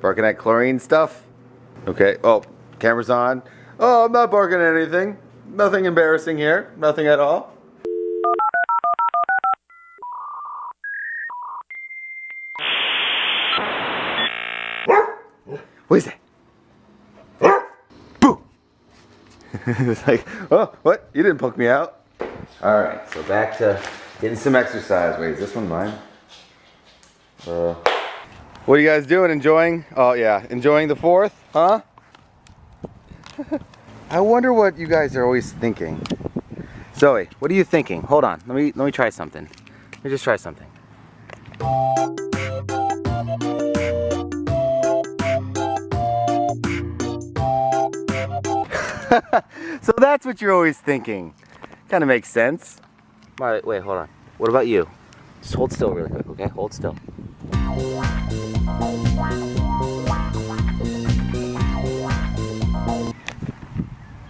Barking at chlorine stuff? Okay. Oh, camera's on. Oh, I'm not barking at anything. Nothing embarrassing here. Nothing at all. What is that? Boo! It's like, oh, what? You didn't poke me out. All right, so back to getting some exercise. Wait, is this one mine? What are you guys doing? Enjoying? Oh yeah, enjoying the 4th, huh? I wonder what you guys are always thinking. Zoe, what are you thinking? Hold on, let me try something. Let me just try something. So that's what you're always thinking. Kind of makes sense. Marley, wait, hold on. What about you? Just hold still really quick, okay? Hold still.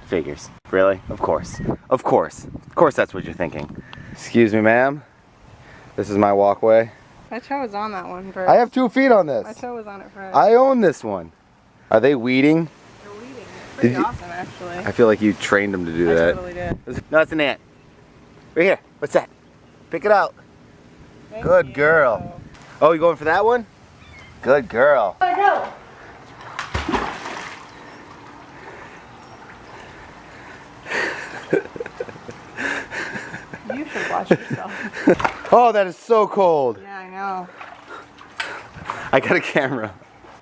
Figures. Really? Of course. Of course. Of course that's what you're thinking. Excuse me, ma'am. This is my walkway. My toe was on that one first. I have 2 feet on this. My toe was on it first. I own this one. Are they weeding? They're weeding. It's pretty awesome, actually. I feel like you trained them to do that. I totally did. No, it's an ant. Right here. What's that? Pick it out. Thank Good you. girl. Oh, you going for that one? Good girl. Where'd it go? You should watch yourself. Oh, that is so cold. Yeah, I know. I got a camera.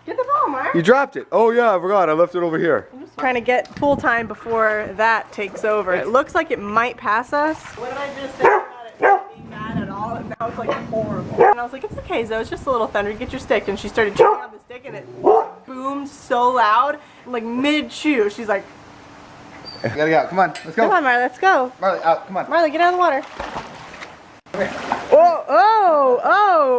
Get the ball, Mark. You dropped it. Oh yeah, I forgot. I left it over here. I'm just trying to get pool time before that takes over. It looks like it might pass us. What did I just say about it not being bad at all? And now it's like horrible. And I was like, it's okay, Zoe. It's just a little thunder. Get your stick. And she started chewing on the stick, and it boomed so loud, like mid-chew. She's like, You gotta go. Come on, let's go. come on, Marley, let's go. Marley, out. Come on. Marley, get out of the water.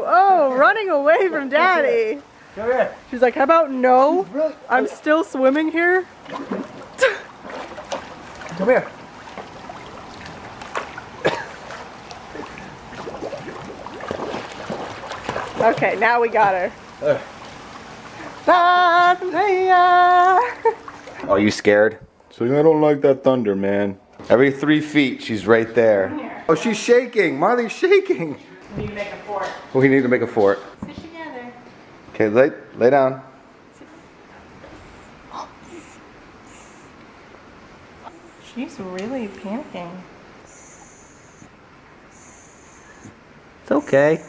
Oh, running away from Daddy. Come here. She's like, how about no? Really? I'm still swimming here. Come here. Okay, now we got her. Are you scared? So I don't like that thunder, man. Every 3 feet, she's right there. Oh, she's shaking. Marley's shaking. We need to make a fort. We need to make a fort. Sit together. Okay, lay down. She's really panicking. It's okay.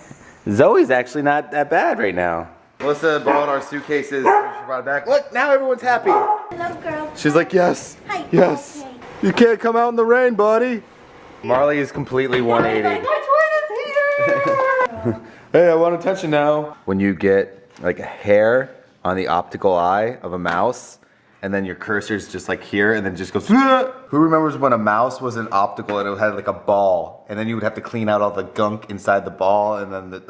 Zoe's actually not that bad right now. Melissa borrowed our suitcases. She brought it back. Look, now everyone's happy. Hello, girl. She's like, yes, Hi. yes. Okay. You can't come out in the rain, buddy. Marley is completely 180. Hey, I want attention now. When you get like a hair on the optical eye of a mouse, and then your cursor's just like here, and then just goes. Who remembers when a mouse was an optical and it had like a ball, and then you would have to clean out all the gunk inside the ball, and then that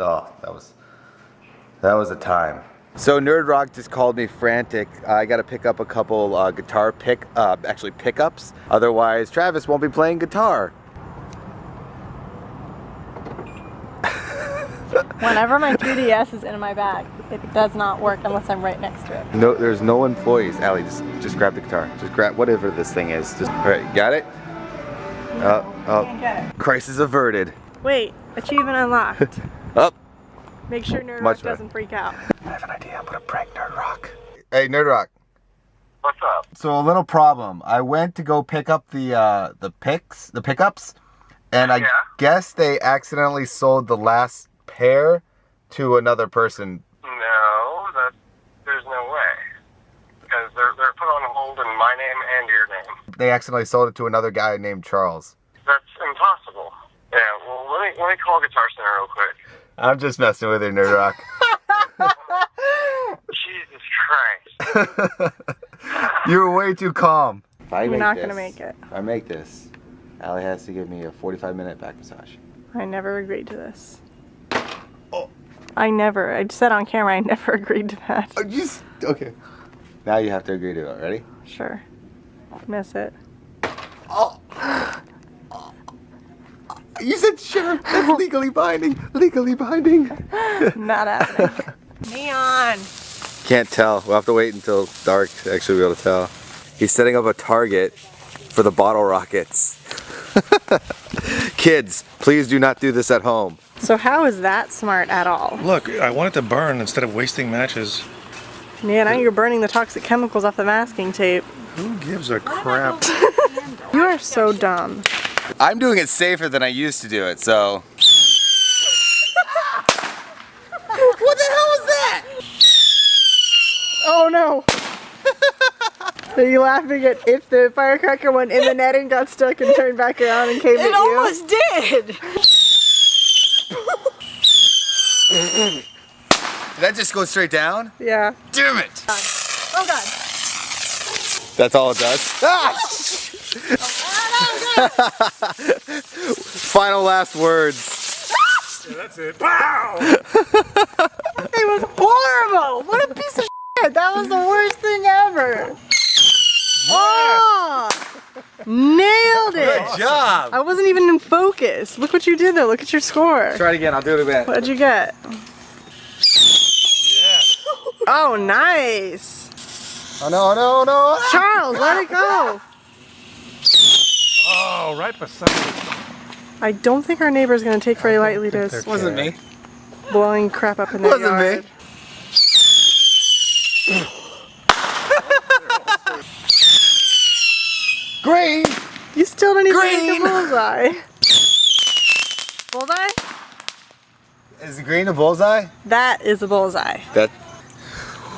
was a time. So Nerd Rock just called me frantic. I got to pick up a couple guitar pickups. Otherwise, Travis won't be playing guitar. Whenever my 3DS is in my bag, it does not work unless I'm right next to it. No, there's no employees. Allie, just grab the guitar. Just grab whatever this thing is. Just all right, got it? Can't get it. Crisis averted. Wait, achievement unlocked. Up. Make sure Nerd Much Rock better. doesn't freak out. I have an idea. I'm gonna prank Nerd Rock. Hey, Nerd Rock. What's up? So a little problem. I went to go pick up the pickups, and I guess they accidentally sold the last pair to another person. No, there's no way. Because they're put on hold in my name and your name. They accidentally sold it to another guy named Charles. That's impossible. Yeah, well, let me call Guitar Center real quick. I'm just messing with you, Nerd Rock. Jesus Christ. You were way too calm. If I You're make not this- gonna make it. If I make this, Allie has to give me a 45-minute back massage. I never agreed to this. Oh. I said on camera I never agreed to that. Okay. Now you have to agree to it. Ready? Sure. Miss it. Oh. You said sure. That's legally binding. Legally binding. Not happening. Neon. Can't tell. We'll have to wait until it's dark to actually be able to tell. He's setting up a target for the bottle rockets. Kids, please do not do this at home. So how is that smart at all? Look, I want it to burn instead of wasting matches. Yeah, now you're burning the toxic chemicals off the masking tape. Who gives a crap? You are so dumb. I'm doing it safer than I used to do it, so. What the hell was that? Oh no! Are you laughing at if the firecracker went in the net and got stuck and turned back around and came at you? It almost did! Did that just go straight down? Yeah. Damn it! Oh god. That's all it does. Ah! Final last words. Yeah, that's it. Pow! It was horrible! What a piece of shit! That was the worst thing ever! Oh! Nailed it! Good job! I wasn't even in focus. Look what you did though. Look at your score. Try it again. I'll do it again. What'd you get? Yeah. Oh, nice! Oh no! No! No! Charles, let it go! Oh, right beside it. I don't think our neighbor's gonna take very lightly to they're Wasn't me. blowing crap up in their Wasn't yard. me. Green. You still don't even Green. make a bullseye. Bullseye? Is the green a bullseye? That is a bullseye. That.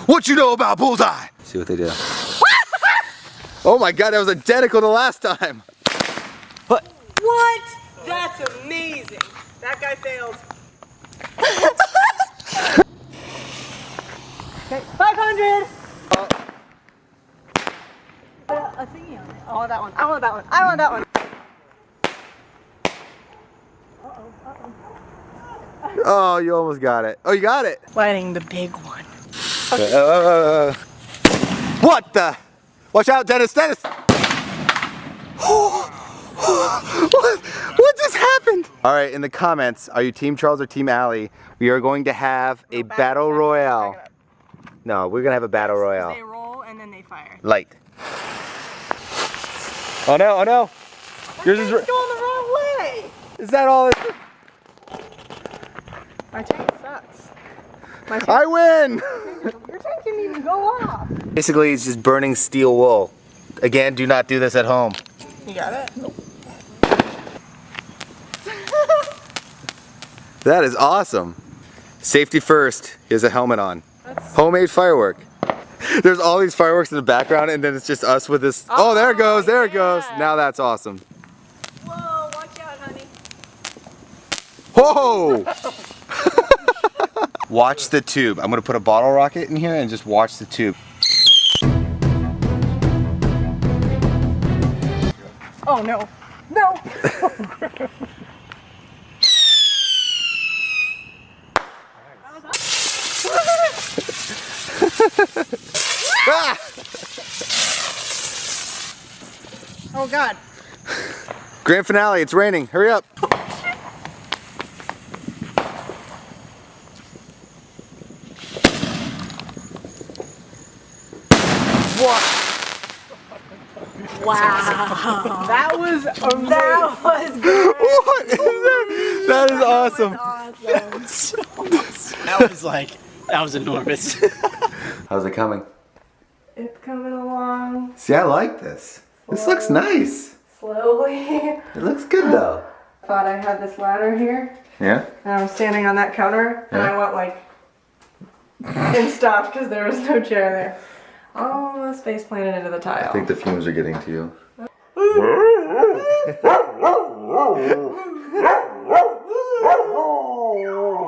What you know about bullseye? See what they do. Oh my god, that was identical to last time. What? What? That's amazing. That guy failed. Okay, 500. A thingy on it. I want that one. I want that one. I want that one. Oh, you almost got it. Oh, you got it. Lighting the big one. What the? Watch out, Dennis, Dennis. What just happened? All right, in the comments, are you Team Charles or Team Allie? We are going to have a battle royale. No, we're gonna have a battle royale. They roll and then they fire. Light. Oh no, oh no. Yours is It's going the wrong way. Is that all? My tank sucks. My tank, I win! your tank didn't even go off. Basically, it's just burning steel wool. Again, do not do this at home. You got it? Nope. That is awesome. Safety first. He has a helmet on. Homemade firework. There's all these fireworks in the background, and then it's just us with this. Oh, there it goes, there it goes. yeah. Now that's awesome. Whoa, watch out, honey. Whoa! Watch the tube. I'm gonna put a bottle rocket in here and just watch the tube. Oh no. No. Ah! Oh god. Grand finale, it's raining. Hurry up. What? Wow. That was amazing. That was good. What is that? That is awesome. That was enormous. How's it coming? It's coming along See, I like this. This looks nice. slowly. It looks good though. Thought I had this ladder here, Yeah? and I was standing on that counter, and I went like, and stopped because there was no chair there. Almost face planted into the tile. I think the fumes are getting to you.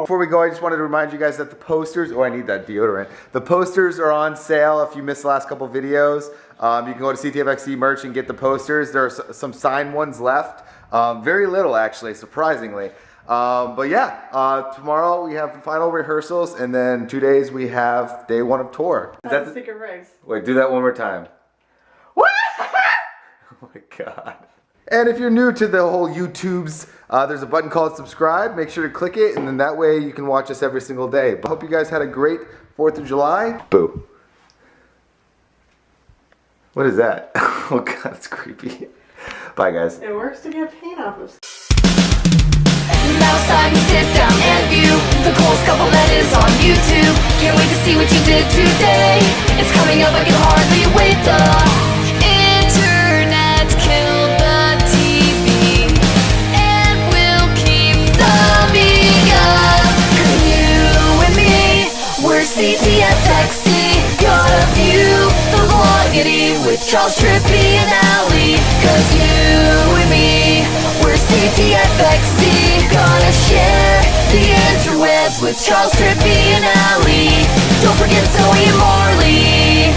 Before we go, I just wanted to remind you guys that the posters, oh, I need that deodorant. The posters are on sale if you missed the last couple videos. You can go to CTFxC merch and get the posters. There are some signed ones left. Very little, actually, surprisingly. But yeah, tomorrow we have final rehearsals, and then 2 days we have day one of tour. Is that the, Secret rigs. wait, do that one more time. What? Oh my god. And if you're new to the whole YouTubes, there's a button called subscribe. Make sure to click it, and then that way you can watch us every single day. But I hope you guys had a great 4th of July. Boo. What is that? Oh God, it's creepy. Bye guys. It works to get paint off of. Now it's time to sit down and view the coolest couple that is on YouTube. Can't wait to see what you did today. It's coming up, I can hardly wait. The internet killed the TV, and we'll keep thumbing up. 'Cause you and me, we're CTFxC. Gotta view the vlogity with Charles, Trippy, and Allie. 'Cause you and me, we're CTFxC. Gonna share the interwebs with Charles, Trippy, and Allie. Don't forget Zoe and Marley.